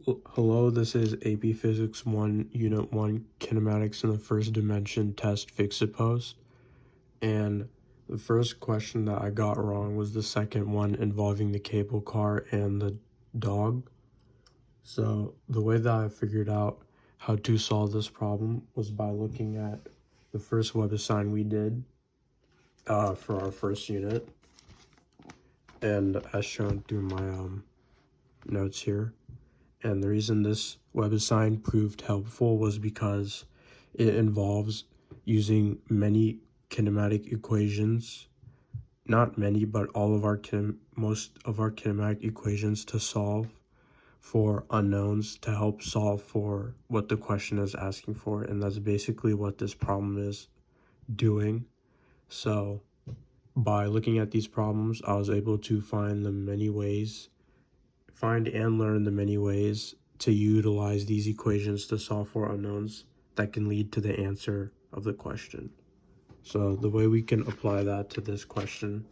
Hello, this is AP Physics 1, Unit 1, Kinematics in the First Dimension Test Fix-It Post. And the first question that I got wrong was the second one involving the cable car and the dog. So the way that I figured out how to solve this problem was by looking at the first web assign we did for our first unit. And as shown through my notes here. And the reason this web assign proved helpful was because it involves using many kinematic equations, not many, but all of our most of our kinematic equations to solve for unknowns to help solve for what the question is asking for. And that's basically what this problem is doing. So by looking at these problems, I was able to find and learn the many ways to utilize these equations to solve for unknowns that can lead to the answer of the question. So the way we can apply that to this question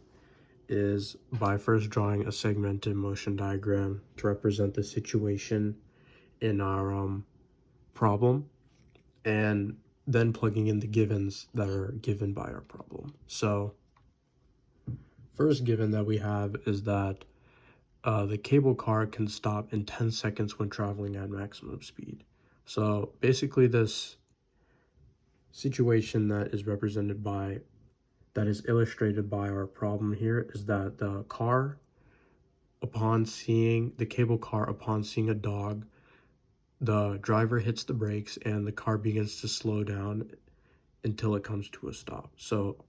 is by first drawing a segmented motion diagram to represent the situation in our problem, and then plugging in the givens that are given by our problem. So first given that we have is that the cable car can stop in 10 seconds when traveling at maximum speed. So basically this situation that is illustrated by our problem here is that the cable car, upon seeing a dog, the driver hits the brakes and the car begins to slow down until it comes to a stop. So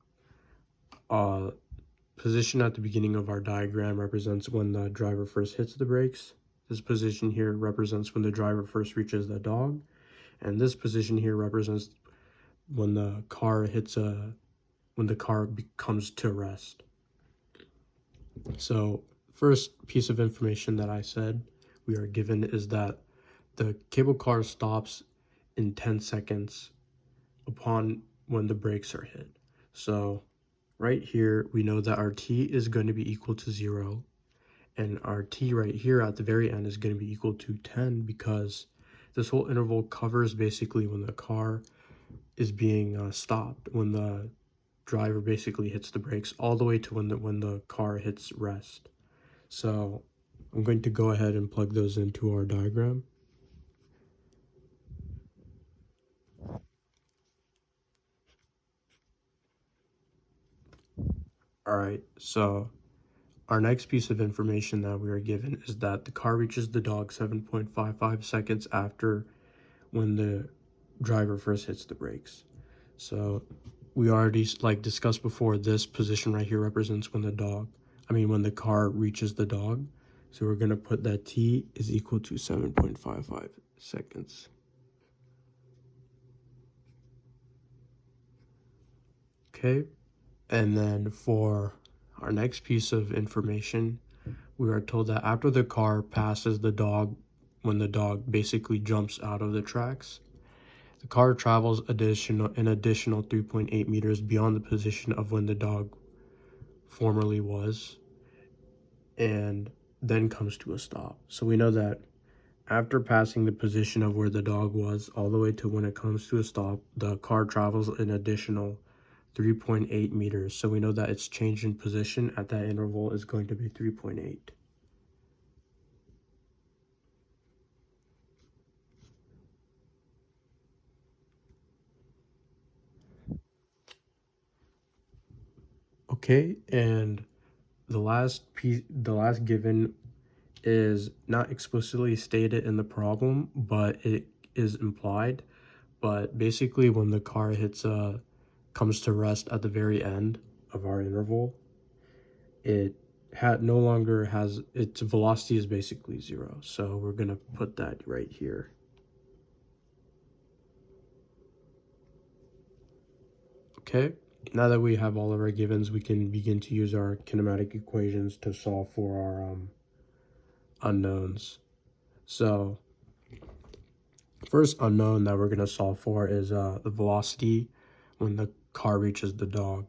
position at the beginning of our diagram represents when the driver first hits the brakes. This position here represents when the driver first reaches the dog. And this position here represents when the car comes to rest. So first piece of information that I said we are given is that the cable car stops in 10 seconds upon when the brakes are hit. So right here, we know that our t is going to be equal to 0, and our t right here at the very end is going to be equal to 10 because this whole interval covers basically when the car is being stopped, when the driver basically hits the brakes, all the way to when the car hits rest. So I'm going to go ahead and plug those into our diagram. All right, so our next piece of information that we are given is that the car reaches the dog 7.55 seconds after when the driver first hits the brakes. So we already discussed before, this position right here represents when the car reaches the dog. So we're going to put that t is equal to 7.55 seconds. Okay, and then for our next piece of information, we are told that after the car passes the dog, when the dog basically jumps out of the tracks, the car travels an additional 3.8 meters beyond the position of when the dog formerly was, and then comes to a stop. So we know that after passing the position of where the dog was all the way to when it comes to a stop, the car travels an additional 3.8 meters. So we know that its change in position at that interval is going to be 3.8. Okay, and the last given is not explicitly stated in the problem, but it is implied. But basically, when the car comes to rest at the very end of our interval, its velocity is basically 0. So we're gonna put that right here. Okay, now that we have all of our givens, we can begin to use our kinematic equations to solve for our unknowns. So first unknown that we're going to solve for is the velocity when the car reaches the dog.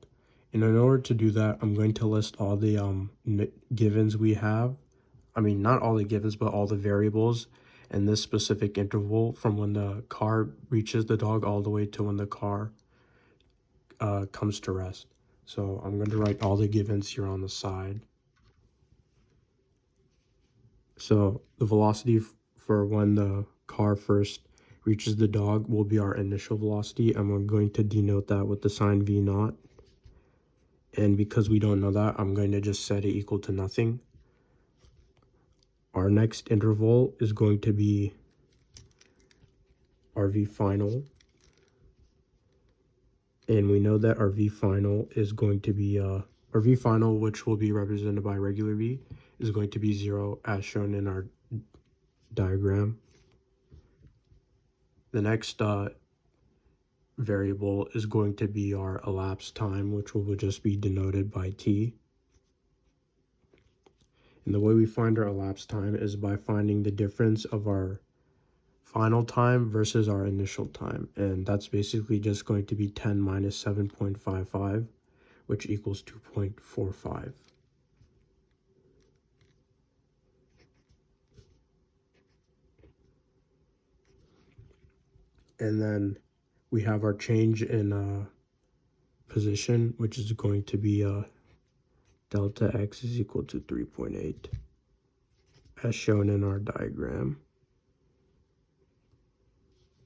And in order to do that, I'm going to list all the givens we have. I mean, not all the givens, but all the variables. and this specific interval from when the car reaches the dog all the way to when the car comes to rest. So I'm going to write all the givens here on the side. So the velocity for when the car first reaches the dog will be our initial velocity, and we're going to denote that with the sign V naught. And because we don't know that, I'm going to just set it equal to nothing. Our next interval is going to be our V final. And we know that our V final is going to be, our V final, which will be represented by regular V, is going to be 0 as shown in our diagram. The next variable is going to be our elapsed time, which will just be denoted by T. And the way we find our elapsed time is by finding the difference of our final time versus our initial time. And that's basically just going to be 10 minus 7.55, which equals 2.45. And then we have our change in position, which is going to be delta x is equal to 3.8, as shown in our diagram.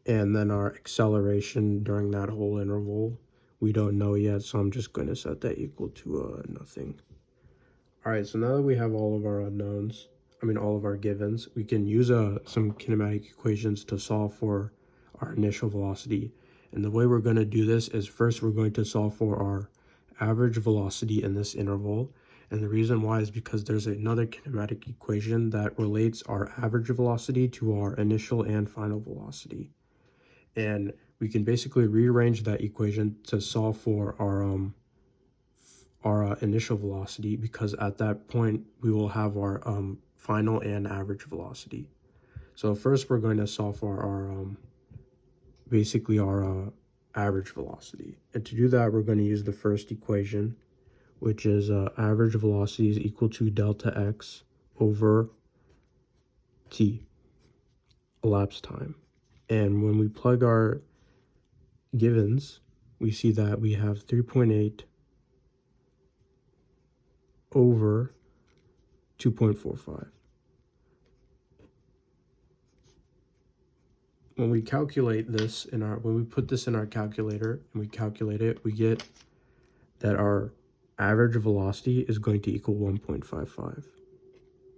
And then our acceleration during that whole interval, we don't know yet, so I'm just going to set that equal to nothing. All right, so now that we have all of our unknowns, all of our givens, we can use some kinematic equations to solve for our initial velocity. And the way we're going to do this is first we're going to solve for our average velocity in this interval. And the reason why is because there's another kinematic equation that relates our average velocity to our initial and final velocity. And we can basically rearrange that equation to solve for our initial velocity, because at that point we will have our final and average velocity. So first we're going to solve for our basically our average velocity, and to do that we're going to use the first equation, which is average velocity is equal to delta x over t, elapsed time. And when we plug our givens, we see that we have 3.8 over 2.45. When we calculate this when we put this in our calculator and we calculate it, we get that our average velocity is going to equal 1.55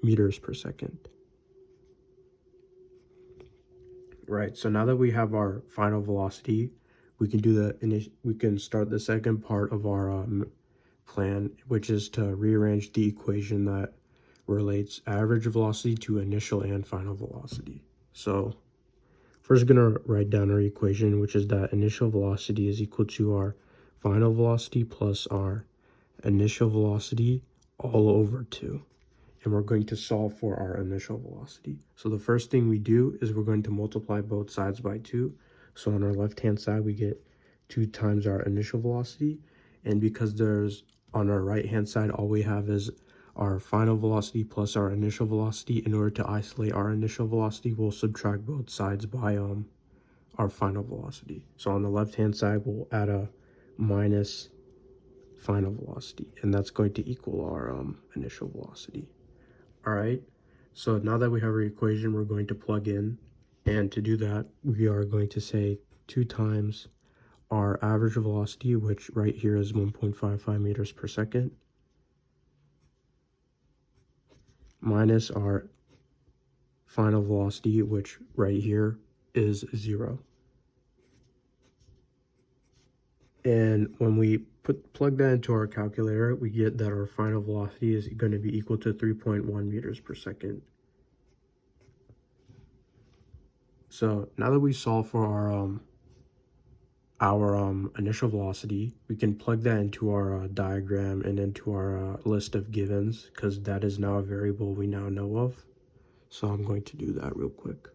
meters per second. Right, so now that we have our final velocity, we can start the second part of our plan, which is to rearrange the equation that relates average velocity to initial and final velocity. So first we're going to write down our equation, which is that initial velocity is equal to our final velocity plus our initial velocity all over 2. And we're going to solve for our initial velocity. So the first thing we do is we're going to multiply both sides by 2. So on our left-hand side, we get 2 times our initial velocity. And because on our right-hand side, all we have is our final velocity plus our initial velocity. In order to isolate our initial velocity, we'll subtract both sides by our final velocity. So on the left-hand side, we'll add a minus final velocity, and that's going to equal our initial velocity. All right, so now that we have our equation, we're going to plug in, and to do that, we are going to say 2 times our average velocity, which right here is 1.55 meters per second, minus our final velocity, which right here is 0. And when we plug that into our calculator, we get that our final velocity is going to be equal to 3.1 meters per second. So now that we solve for our initial velocity, we can plug that into our diagram and into our list of givens, because that is now a variable we now know of. So I'm going to do that real quick.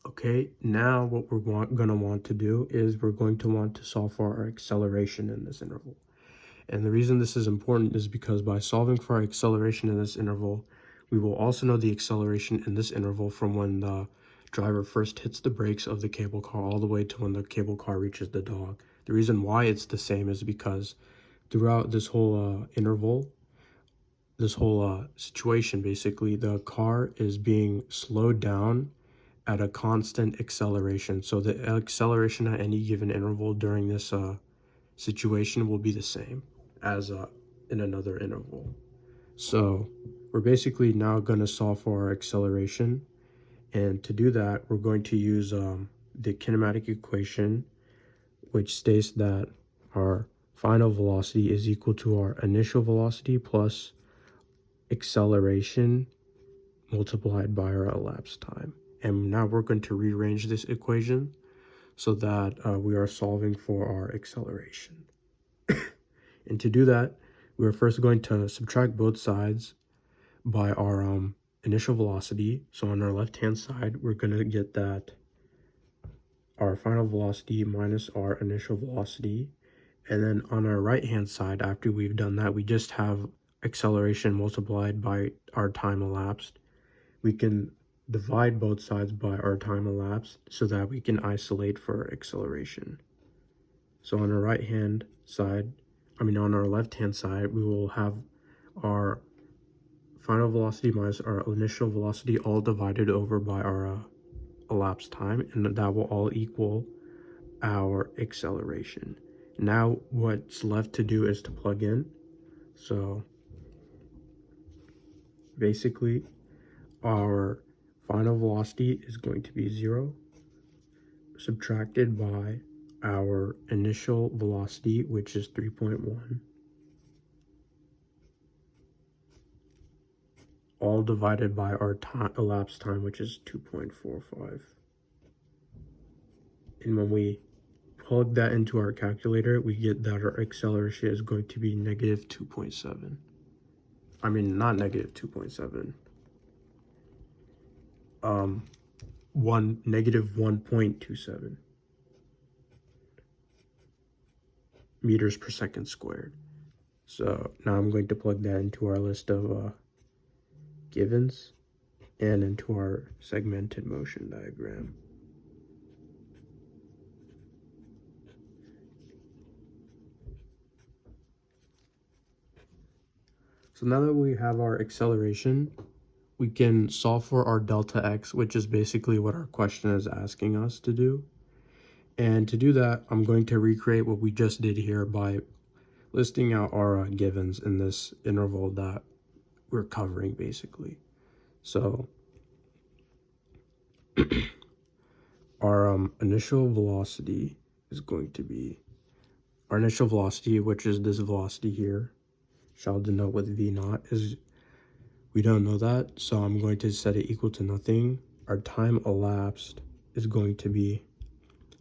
Okay, now what we're going to want to do is we're going to want to solve for our acceleration in this interval. And the reason this is important is because by solving for our acceleration in this interval, we will also know the acceleration in this interval from when the driver first hits the brakes of the cable car all the way to when the cable car reaches the dog. The reason why it's the same is because throughout this whole interval, this whole situation, basically, the car is being slowed down at a constant acceleration. So the acceleration at any given interval during this situation will be the same as in another interval. So we're basically now going to solve for our acceleration. And to do that, we're going to use the kinematic equation, which states that our final velocity is equal to our initial velocity plus acceleration multiplied by our elapsed time. And now we're going to rearrange this equation so that we are solving for our acceleration. And to do that, we're first going to subtract both sides by our initial velocity. So on our left-hand side, we're going to get that our final velocity minus our initial velocity. And then on our right-hand side, after we've done that, we just have acceleration multiplied by our time elapsed. We can divide both sides by our time elapsed so that we can isolate for acceleration. So on our right-hand side, on our left-hand side, we will have our final velocity minus our initial velocity all divided over by our elapsed time, and that will all equal our acceleration. Now what's left to do is to plug in. So basically our final velocity is going to be 0 subtracted by our initial velocity, which is 3.1, all divided by our elapsed time, which is 2.45. And when we plug that into our calculator, we get that our acceleration is going to be negative 2.7. Not negative 2.7. Negative 1.27 meters per second squared. So now I'm going to plug that into our list of givens and into our segmented motion diagram. So now that we have our acceleration, we can solve for our delta x, which is basically what our question is asking us to do. And to do that, I'm going to recreate what we just did here by listing out our givens in this interval that we're covering, basically. So our initial velocity is going to be, our initial velocity, which is this velocity here, shall denote with v naught, is, we don't know that, so I'm going to set it equal to nothing. Our time elapsed is going to be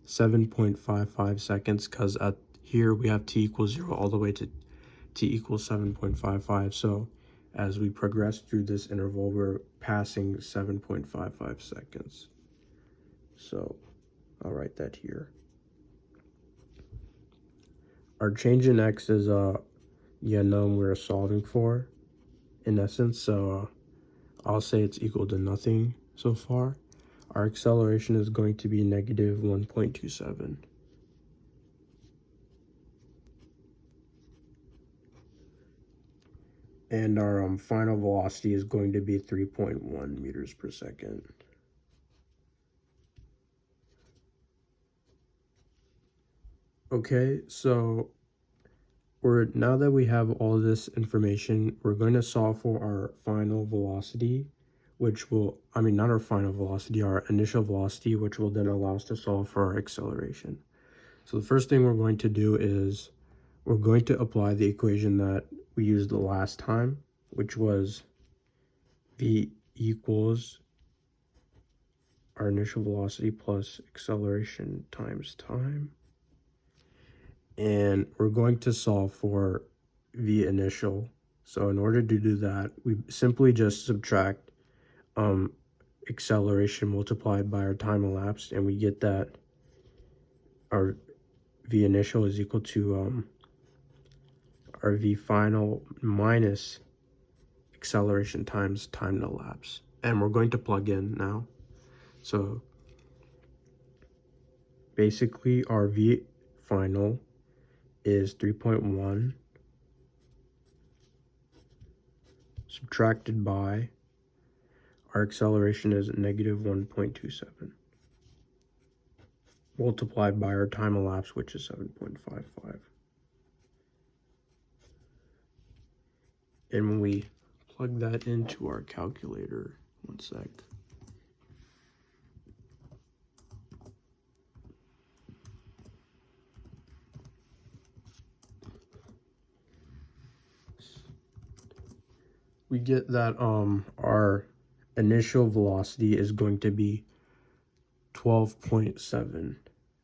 7.55 seconds, because at here we have t equals 0 all the way to t equals 7.55. So as we progress through this interval, we're passing 7.55 seconds. So I'll write that here. Our change in x is the unknown we're solving for, in essence. So I'll say it's equal to nothing so far. Our acceleration is going to be negative 1.27. And our final velocity is going to be 3.1 meters per second. Okay, so now that we have all this information, we're going to solve for our final velocity, which will, not our final velocity, our initial velocity, which will then allow us to solve for our acceleration. So the first thing we're going to do is we're going to apply the equation that we used the last time, which was v equals our initial velocity plus acceleration times time. And we're going to solve for v initial. So in order to do that, we simply just subtract acceleration multiplied by our time elapsed, and we get that our v initial is equal to our v final minus acceleration times time elapsed. And we're going to plug in now. So basically our v final is 3.1 subtracted by our acceleration is negative 1.27 multiplied by our time elapsed, which is 7.55. And when we plug that into our calculator, one sec. We get that our initial velocity is going to be 12.7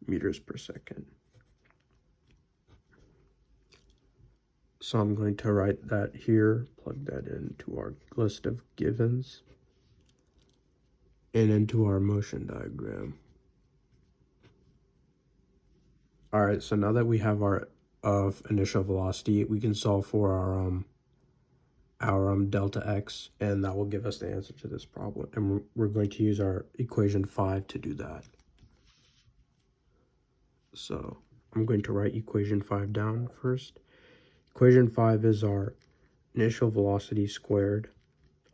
meters per second. So I'm going to write that here, plug that into our list of givens, and into our motion diagram. All right, so now that we have our initial velocity, we can solve for our delta x, and that will give us the answer to this problem. And we're going to use our equation 5 to do that. So I'm going to write equation 5 down first. Equation 5 is our initial velocity squared.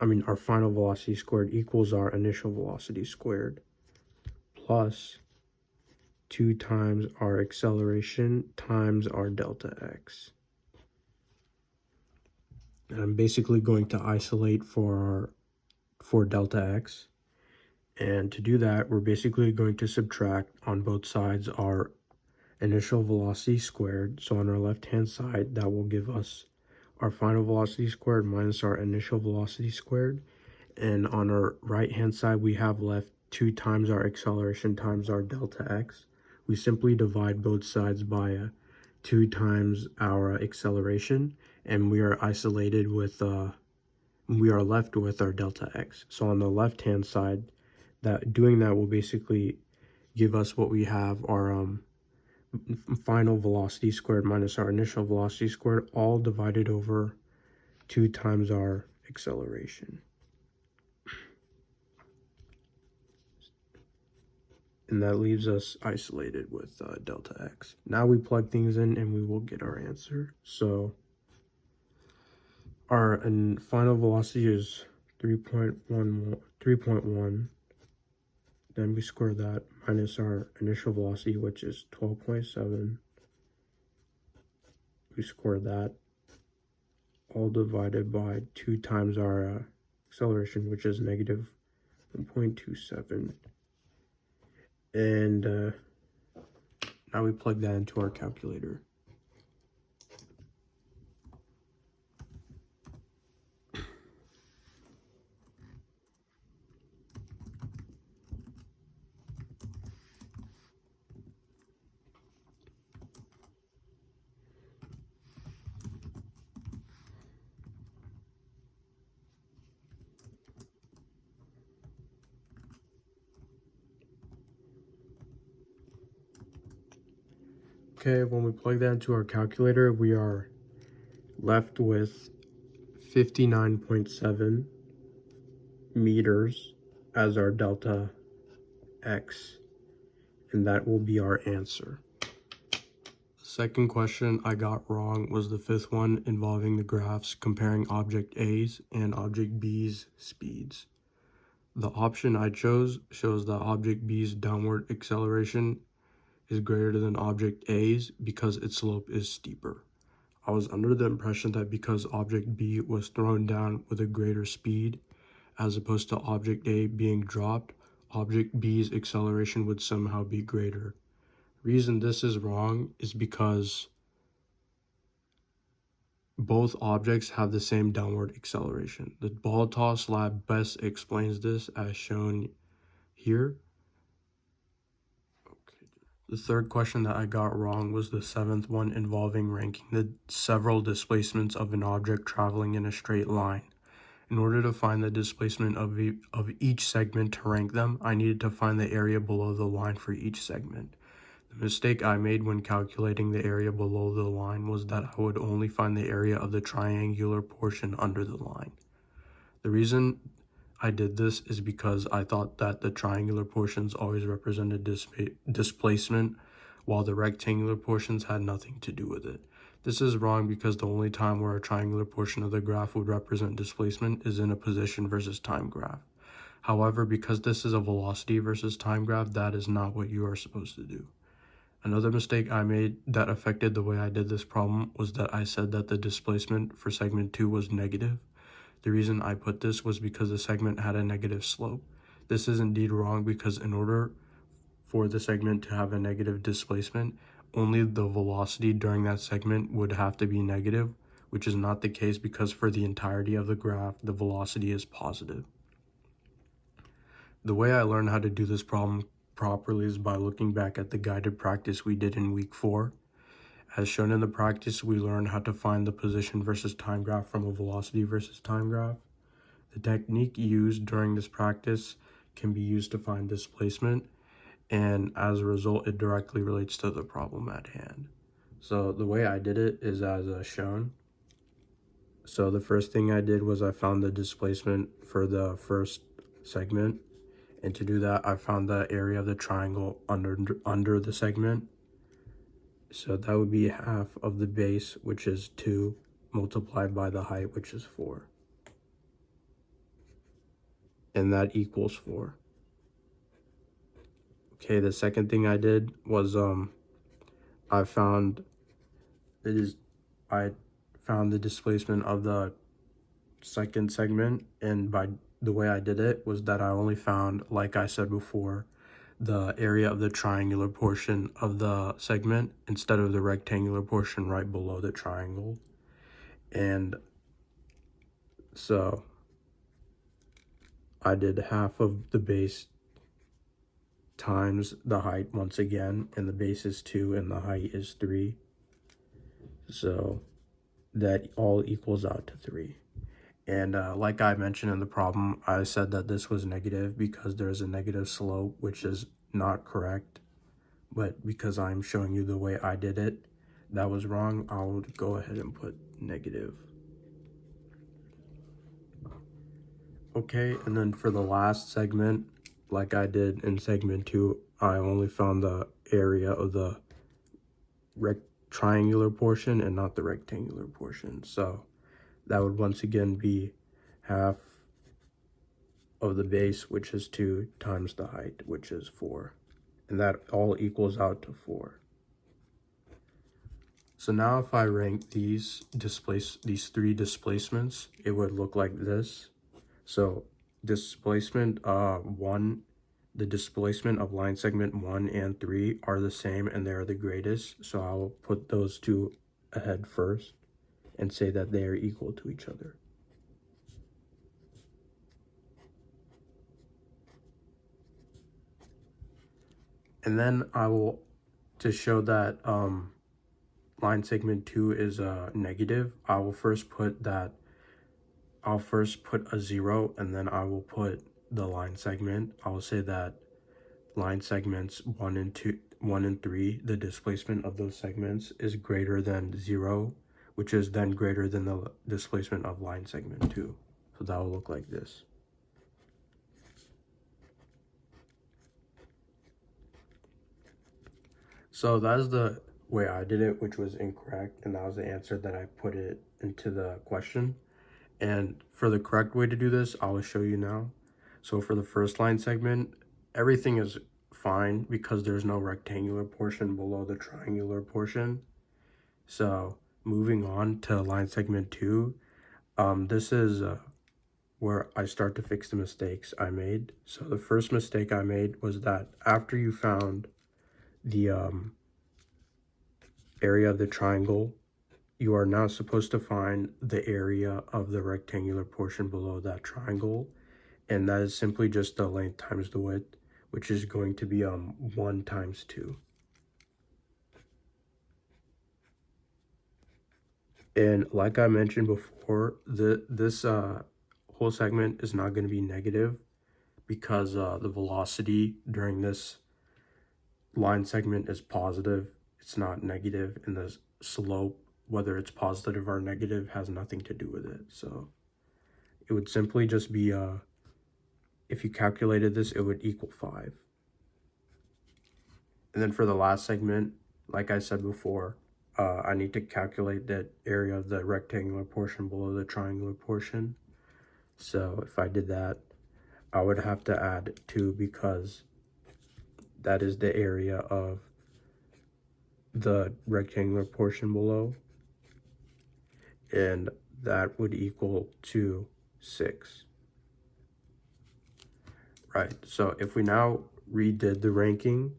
Our final velocity squared equals our initial velocity squared plus 2 times our acceleration times our delta x. And I'm basically going to isolate for delta x. And to do that, we're basically going to subtract on both sides our initial velocity squared. So on our left-hand side, that will give us our final velocity squared minus our initial velocity squared. And on our right-hand side, we have left 2 times our acceleration times our delta x. We simply divide both sides by 2 times our acceleration, and we are isolated with, we are left with our delta x. So on the left-hand side, doing that will basically give us what we have, our final velocity squared minus our initial velocity squared, all divided over 2 times our acceleration. And that leaves us isolated with delta x. Now we plug things in and we will get our answer. So our final velocity is 3.1. Then we square that minus our initial velocity, which is 12.7. We square that, all divided by 2 times our acceleration, which is negative 1.27. And now we plug that into our calculator. Okay, when we plug that into our calculator, we are left with 59.7 meters as our delta x, and that will be our answer. The second question I got wrong was the 5th one, involving the graphs comparing object A's and object B's speeds. The option I chose shows that object B's downward acceleration is greater than object A's because its slope is steeper. I was under the impression that because object B was thrown down with a greater speed, as opposed to object A being dropped, object B's acceleration would somehow be greater. Reason this is wrong is because both objects have the same downward acceleration. The ball toss lab best explains this as shown here. The third question that I got wrong was the 7th one, involving ranking the several displacements of an object traveling in a straight line. In order to find the displacement of each segment to rank them, I needed to find the area below the line for each segment. The mistake I made when calculating the area below the line was that I would only find the area of the triangular portion under the line. The reason I did this is because I thought that the triangular portions always represented displacement, while the rectangular portions had nothing to do with it. This is wrong because the only time where a triangular portion of the graph would represent displacement is in a position versus time graph. However, because this is a velocity versus time graph, that is not what you are supposed to do. Another mistake I made that affected the way I did this problem was that I said that the displacement for segment 2 was negative. The reason I put this was because the segment had a negative slope. This is indeed wrong because in order for the segment to have a negative displacement, only the velocity during that segment would have to be negative, which is not the case because for the entirety of the graph, the velocity is positive. The way I learned how to do this problem properly is by looking back at the guided practice we did in week 4. As shown in the practice, we learned how to find the position versus time graph from a velocity versus time graph. The technique used during this practice can be used to find displacement, and as a result, it directly relates to the problem at hand. So the way I did it is as shown. So the first thing I did was I found the displacement for the first segment, and to do that, I found the area of the triangle under the segment. So that would be half of the base, which is 2, multiplied by the height, which is 4. And that equals 4. Okay, the second thing I did was I found the displacement of the second segment, and by the way I did it was that I only found, like I said before, the area of the triangular portion of the segment instead of the rectangular portion right below the triangle. And so I did half of the base times the height once again, and the base is 2 and the height is 3. So that all equals out to 3. And like I mentioned in the problem, I said that this was negative because there's a negative slope, which is not correct. But because I'm showing you the way I did it, that was wrong. I'll go ahead and put negative. Okay, and then for the last segment, like I did in segment 2, I only found the area of the triangular portion and not the rectangular portion. So that would once again be half of the base, which is 2, times the height, which is 4. And that all equals out to 4. So now if I rank these 3 displacements, it would look like this. So displacement 1, the displacement of line segment 1 and 3 are the same and they're the greatest. So I'll put those two ahead first and say that they are equal to each other. And then I will, to show that line segment 2 is negative, I'll first put a 0 and then I will put the line segment. I'll say that line segments 1 and 3, the displacement of those segments is greater than 0, which is then greater than the displacement of line segment 2. So that will look like this. So that is the way I did it, which was incorrect, and that was the answer that I put it into the question. And for the correct way to do this, I will show you now. So for the first line segment, everything is fine because there's no rectangular portion below the triangular portion. So moving on to line segment 2, this is where I start to fix the mistakes I made. So the first mistake I made was that after you found the area of the triangle, you are now supposed to find the area of the rectangular portion below that triangle, and that is simply just the length times the width, which is going to be 1 times 2. And like I mentioned before, this whole segment is not going to be negative because the velocity during this line segment is positive, it's not negative, and the slope, whether it's positive or negative, has nothing to do with it. So it would simply just be, if you calculated this, it would equal 5. And then for the last segment, like I said before, I need to calculate the area of the rectangular portion below the triangular portion. So if I did that, I would have to add 2 because that is the area of the rectangular portion below. And that would equal to 6. Right, so if we now redid the ranking,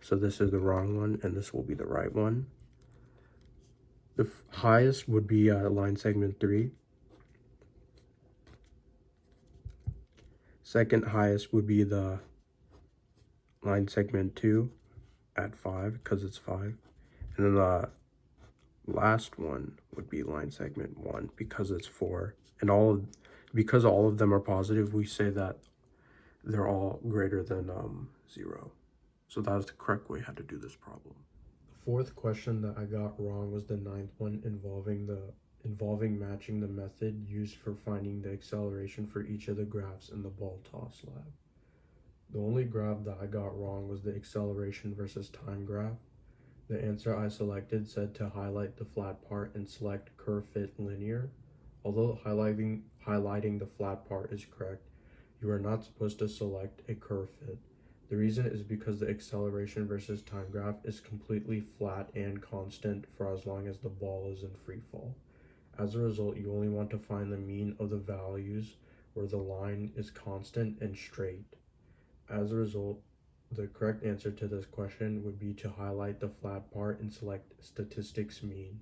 so this is the wrong one and this will be the right one. The highest would be line segment 3. Second highest would be the line segment 2 at 5 because it's 5. And then the last one would be line segment 1 because it's 4. And because all of them are positive, we say that they're all greater than 0. So that was the correct way how to do this problem. The fourth question that I got wrong was the ninth one involving matching the method used for finding the acceleration for each of the graphs in the ball toss lab. The only graph that I got wrong was the acceleration versus time graph. The answer I selected said to highlight the flat part and select curve fit linear. Although highlighting the flat part is correct, you are not supposed to select a curve fit. The reason is because the acceleration versus time graph is completely flat and constant for as long as the ball is in free fall. As a result, you only want to find the mean of the values where the line is constant and straight. As a result, the correct answer to this question would be to highlight the flat part and select statistics mean.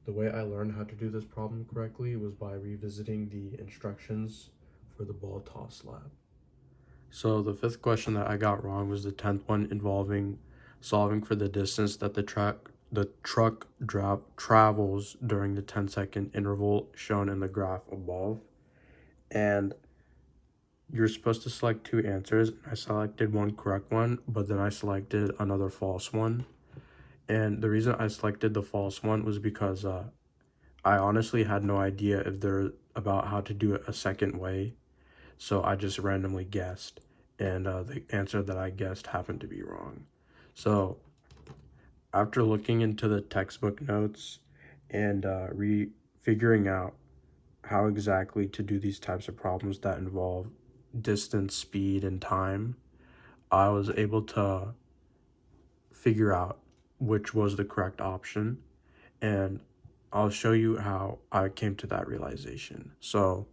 The way I learned how to do this problem correctly was by revisiting the instructions for the ball toss lab. So the fifth question that I got wrong was the 10th one involving solving for the distance that the truck travels during the 10-second interval shown in the graph above. And you're supposed to select 2 answers. I selected one correct one, but then I selected another false one. And the reason I selected the false one was because I honestly had no idea if they're about how to do it a second way. So I just randomly guessed, and the answer that I guessed happened to be wrong. So after looking into the textbook notes and figuring out how exactly to do these types of problems that involve distance, speed, and time, I was able to figure out which was the correct option, and I'll show you how I came to that realization. So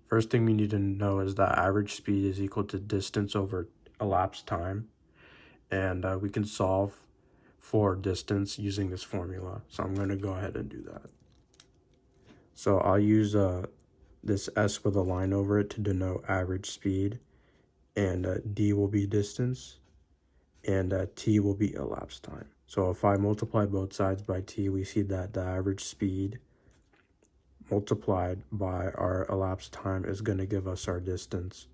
first thing we need to know is that average speed is equal to distance over elapsed time, and we can solve for distance using this formula. So I'm going to go ahead and do that. So I'll use this S with a line over it to denote average speed, and D will be distance, and T will be elapsed time. So if I multiply both sides by T, we see that the average speed multiplied by our elapsed time is going to give us our distance.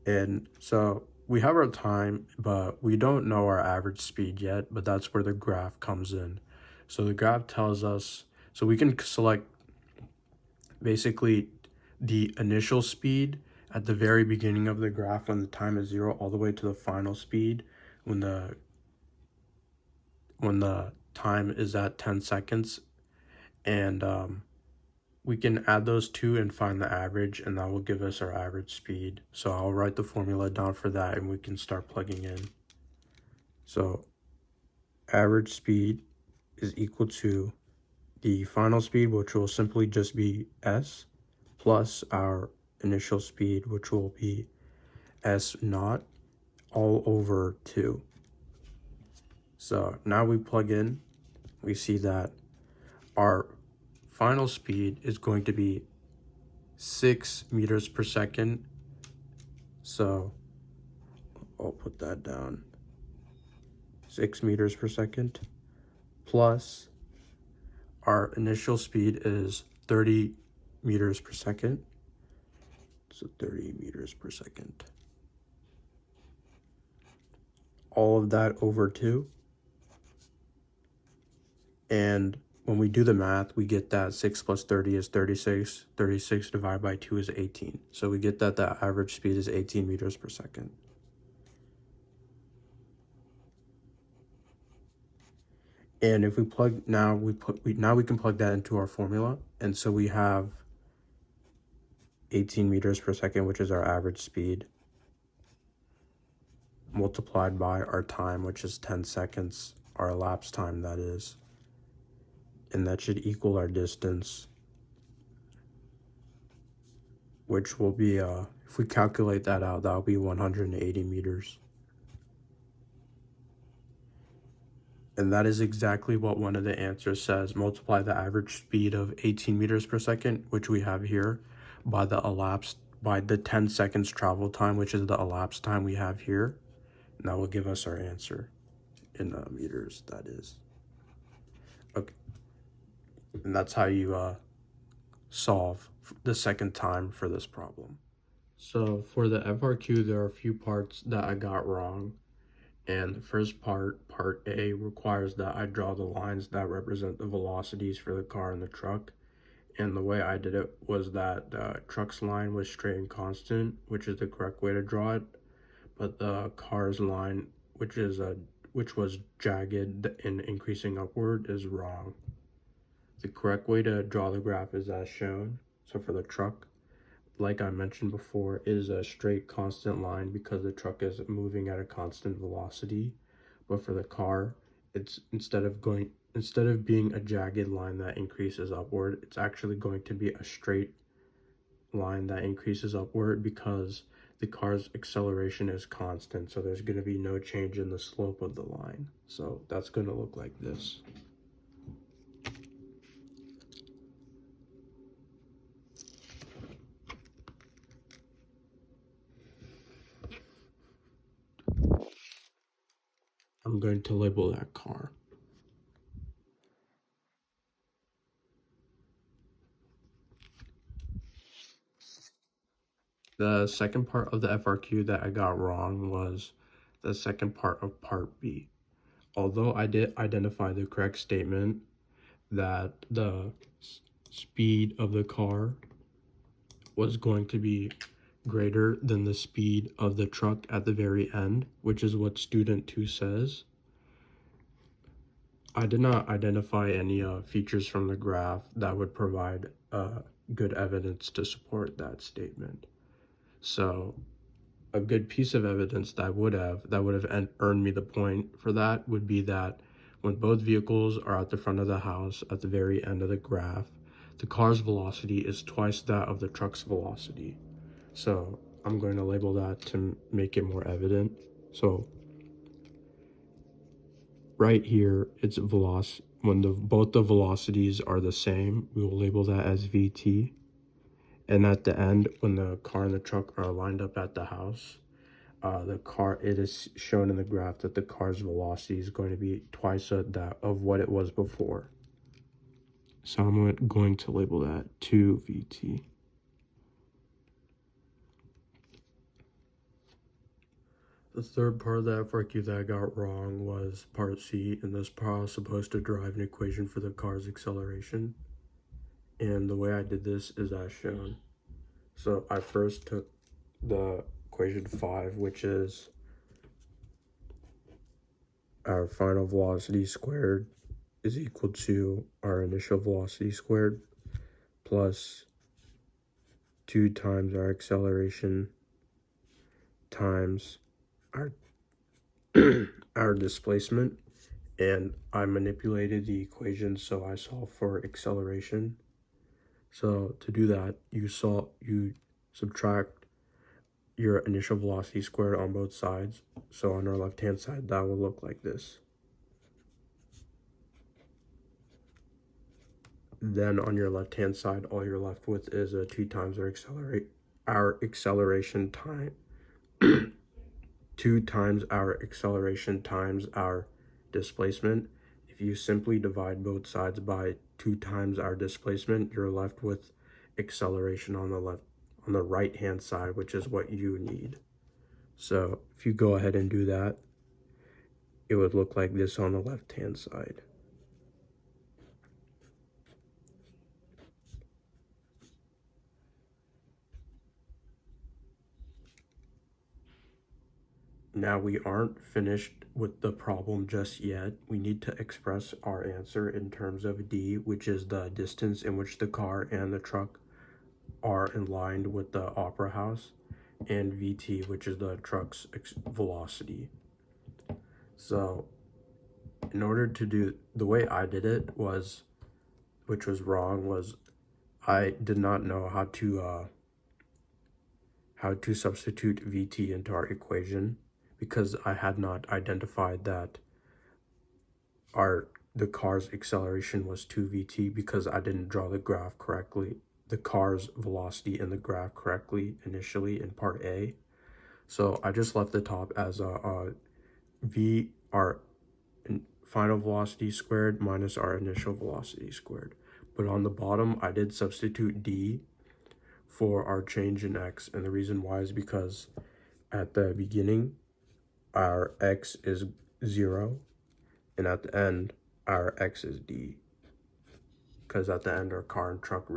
And so we have our time, but we don't know our average speed yet, but that's where the graph comes in. So the graph tells us, so we can select basically the initial speed at the very beginning of the graph when the time is 0 all the way to the final speed when the time is at 10 seconds. And we can add those two and find the average, and that will give us our average speed. So I'll write the formula down for that and we can start plugging in. So average speed is equal to the final speed, which will simply just be S, plus our initial speed, which will be S naught, all over 2. So now we plug in, we see that our final speed is going to be 6 meters per second. So I'll put that down. 6 meters per second plus our initial speed is 30 meters per second. So 30 meters per second. all of that over 2. And when we do the math, we get that 6 plus 30 is 36. 36 divided by 2 is 18. So we get that the average speed is 18 meters per second. And if we plug now, we can plug that into our formula. And so we have 18 meters per second, which is our average speed, multiplied by our time, which is 10 seconds, our elapsed time, that is. And that should equal our distance, which will be, if we calculate that out, that'll be 180 meters. And that is exactly what one of the answers says. Multiply the average speed of 18 meters per second, which we have here, by the 10 seconds travel time, which is the elapsed time we have here. And that will give us our answer in meters, that is. Okay. And that's how you solve the second time for this problem. So for the FRQ, there are a few parts that I got wrong. And the first part, part A, requires that I draw the lines that represent the velocities for the car and the truck. And the way I did it was that the truck's line was straight and constant, which is the correct way to draw it. But the car's line, which was jagged and increasing upward, is wrong. The correct way to draw the graph is as shown. So for the truck, like I mentioned before, is a straight constant line because the truck is moving at a constant velocity. But for the car, it's instead of being a jagged line that increases upward, it's actually going to be a straight line that increases upward because the car's acceleration is constant. So there's going to be no change in the slope of the line. So that's going to look like this. I'm going to label that car. The second part of the FRQ that I got wrong was the second part of part B. Although I did identify the correct statement that the speed of the car was going to be greater than the speed of the truck at the very end, which is what student 2 says, I did not identify any features from the graph that would provide good evidence to support that statement. So a good piece of evidence that would have earned me the point for that would be that when both vehicles are at the front of the house at the very end of the graph, the car's velocity is twice that of the truck's velocity. So I'm going to label that to make it more evident. So right here, it's when both the velocities are the same, we will label that as VT. And at the end, when the car and the truck are lined up at the house, it is shown in the graph that the car's velocity is going to be twice that of what it was before. So I'm going to label that 2VT. The third part of the FRQ that I got wrong was part C. In this part, I was supposed to derive an equation for the car's acceleration. And the way I did this is as shown. So I first took the equation 5, which is our final velocity squared is equal to our initial velocity squared plus 2 times our acceleration times our our displacement. And I manipulated the equation so I solved for acceleration. So to do that, you subtract your initial velocity squared on both sides. So on our left hand side, that will look like this. Then on your left hand side, all you're left with is 2 times our acceleration time 2 times our acceleration times our displacement. If you simply divide both sides by 2 times our displacement, you're left with acceleration on the right hand side, which is what you need. So if you go ahead and do that, it would look like this on the left-hand side. Now we aren't finished with the problem just yet. We need to express our answer in terms of d, which is the distance in which the car and the truck are aligned with the opera house, and vt, which is the truck's velocity. So in order to do, the way I did it was, which was wrong, was I did not know how to substitute vt into our equation, because I had not identified that the car's acceleration was 2vt, because I didn't draw the graph correctly, the car's velocity in the graph correctly initially in part A. So I just left the top as v, our final velocity squared, minus our initial velocity squared. But on the bottom, I did substitute d for our change in x, and the reason why is because at the beginning, our x is 0, and at the end, our x is d, because at the end, our car and truck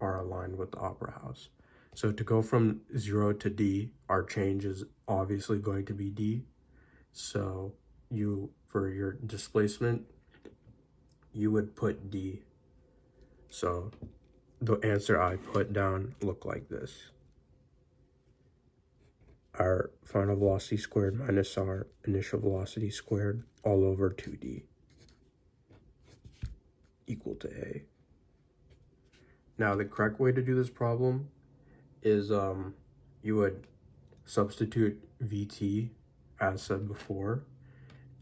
are aligned with the opera house. So to go from 0 to d, our change is obviously going to be d. So for your displacement, you would put d. So the answer I put down looked like this. Our final velocity squared minus our initial velocity squared all over 2d equal to a. Now the correct way to do this problem is you would substitute vt as said before,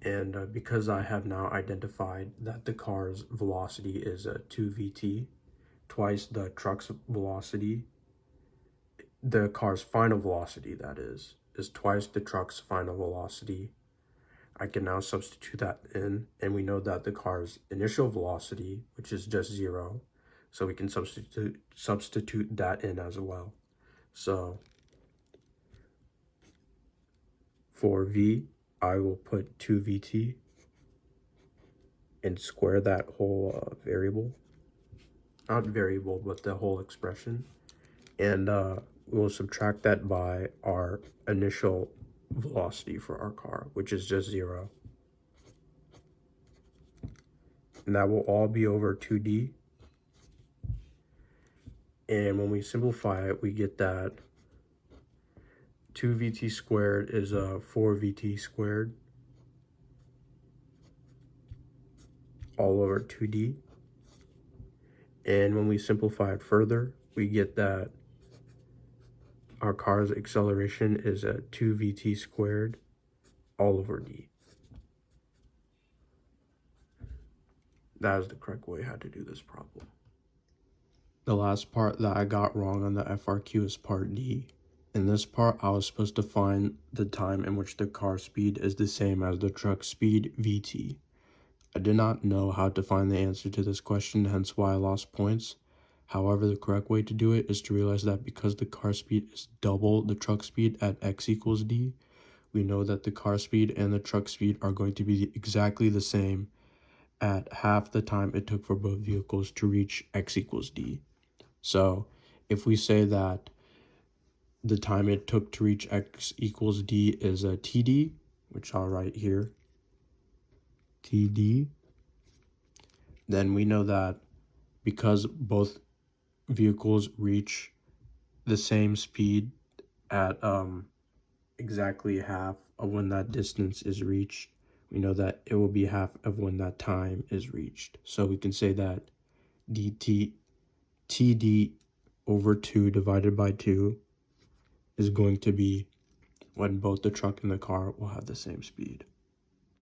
and because I have now identified that the car's velocity is 2vt, twice the truck's velocity, the car's final velocity, that is twice the truck's final velocity. I can now substitute that in, and we know that the car's initial velocity, which is just 0, so we can substitute that in as well. So for v, I will put 2vt and square that whole variable, not variable, but the whole expression, and we'll subtract that by our initial velocity for our car, which is just 0. And that will all be over 2d. And when we simplify it, we get that 2vt squared is 4vt squared all over 2d. And when we simplify it further, we get that our car's acceleration is 2vt squared all over d. That is the correct way how to do this problem. The last part that I got wrong on the FRQ is part D. In this part, I was supposed to find the time in which the car speed is the same as the truck speed, Vt. I did not know how to find the answer to this question, hence why I lost points. However, the correct way to do it is to realize that because the car speed is double the truck speed at x equals d, we know that the car speed and the truck speed are going to be exactly the same at half the time it took for both vehicles to reach x equals d. So if we say that the time it took to reach x equals d is a td, which I'll write here, td, then we know that because both vehicles reach the same speed at exactly half of when that distance is reached, we know that it will be half of when that time is reached. So we can say that td over 2 divided by 2 is going to be when both the truck and the car will have the same speed.